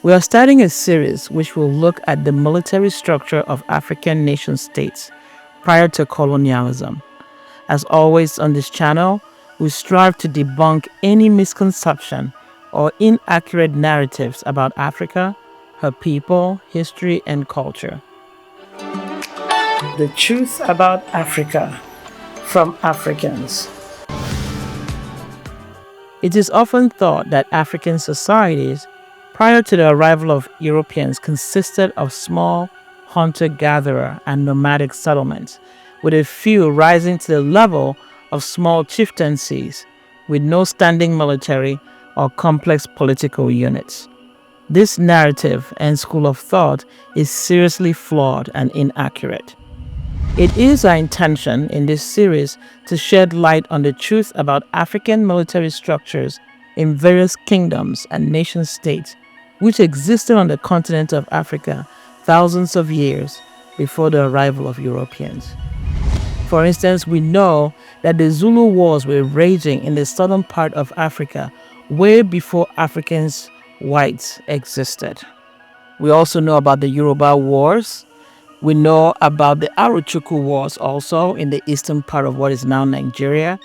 We are starting a series which will look at the military structure of African nation states prior to colonialism. As always on this channel, we strive to debunk any misconception or inaccurate narratives about Africa, her people, history, and culture. The truth about Africa from Africans. It is often thought that African societies prior to the arrival of Europeans consisted of small hunter-gatherer and nomadic settlements, with a few rising to the level of small chieftaincies with no standing military or complex political units. This narrative and school of thought is seriously flawed and inaccurate. It is our intention in this series to shed light on the truth about African military structures in various kingdoms and nation states which existed on the continent of Africa thousands of years before the arrival of Europeans. For instance, we know that the Zulu Wars were raging in the southern part of Africa way before Africans whites existed. We also know about the Yoruba Wars. We know about the Arochukwu Wars also in the eastern part of what is now Nigeria.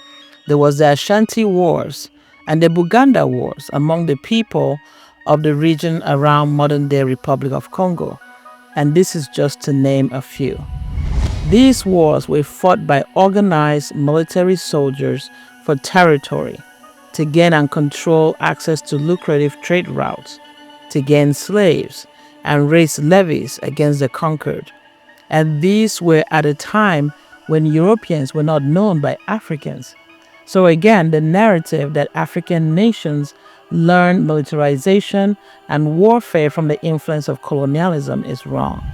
There was the Ashanti Wars and the Buganda Wars among the people of the region around modern-day Republic of Congo. And this is just to name a few. These wars were fought by organized military soldiers for territory, to gain and control access to lucrative trade routes, to gain slaves, and raise levies against the conquered. And these were at a time when Europeans were not known by Africans. So again, the narrative that African nations learned militarization and warfare from the influence of colonialism is wrong.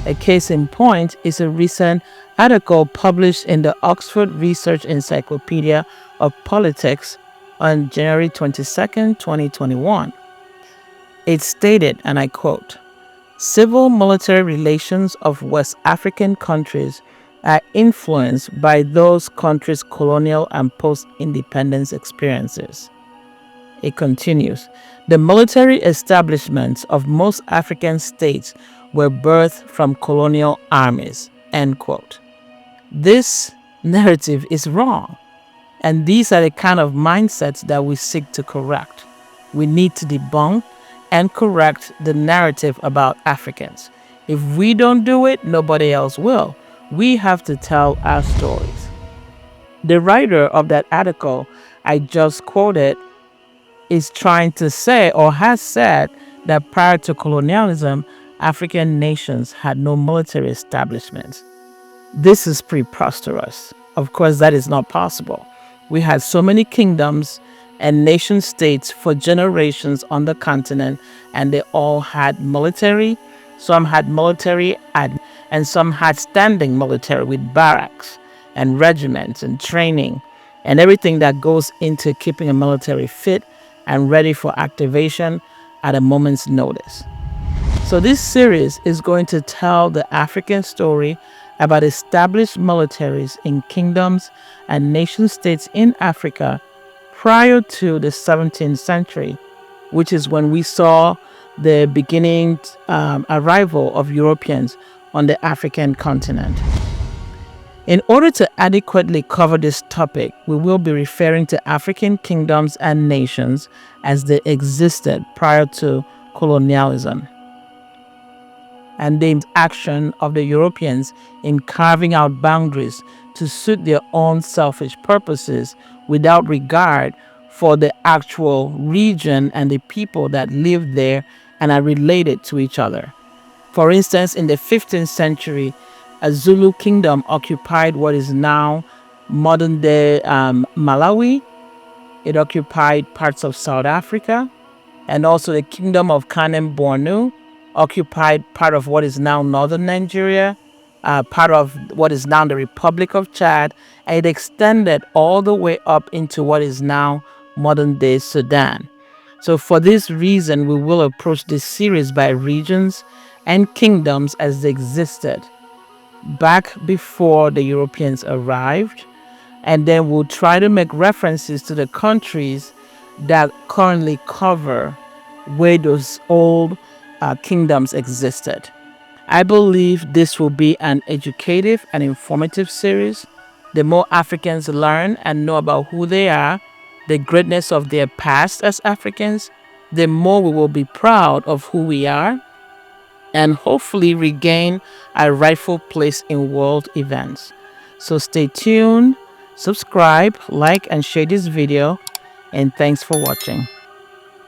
A case in point is a recent article published in the Oxford Research Encyclopedia of Politics on January 22, 2021. It stated, and I quote, "Civil-military relations of West African countries are influenced by those countries' colonial and post-independence experiences." It continues, "The military establishments of most African states were birthed from colonial armies." End quote. This narrative is wrong, and these are the kind of mindsets that we seek to correct. We need to debunk and correct the narrative about Africans. If we don't do it, nobody else will. We have to tell our stories. The writer of that article I just quoted is trying to say or has said that prior to colonialism, African nations had no military establishments. This is preposterous. Of course, that is not possible. We had so many kingdoms and nation states for generations on the continent, and they all had military. Some had military and some had standing military with barracks and regiments and training and everything that goes into keeping a military fit and ready for activation at a moment's notice. So this series is going to tell the African story about established militaries in kingdoms and nation states in Africa prior to the 17th century, which is when we saw the beginning arrival of Europeans on the African continent. In order to adequately cover this topic, we will be referring to African kingdoms and nations as they existed prior to colonialism, and the action of the Europeans in carving out boundaries to suit their own selfish purposes without regard for the actual region and the people that live there and are related to each other. For instance, in the 15th century, a Zulu kingdom occupied what is now modern-day Malawi. It occupied parts of South Africa, and also the kingdom of Kanem Bornu occupied part of what is now northern Nigeria, part of what is now the Republic of Chad, and it extended all the way up into what is now modern-day Sudan. So for this reason, we will approach this series by regions and kingdoms as they existed back before the Europeans arrived, and then we'll try to make references to the countries that currently cover where those old kingdoms existed. I believe this will be an educative and informative series. The more Africans learn and know about who they are, the greatness of their past as Africans, the more we will be proud of who we are and hopefully regain our rightful place in world events. So stay tuned, subscribe, like, and share this video, and thanks for watching.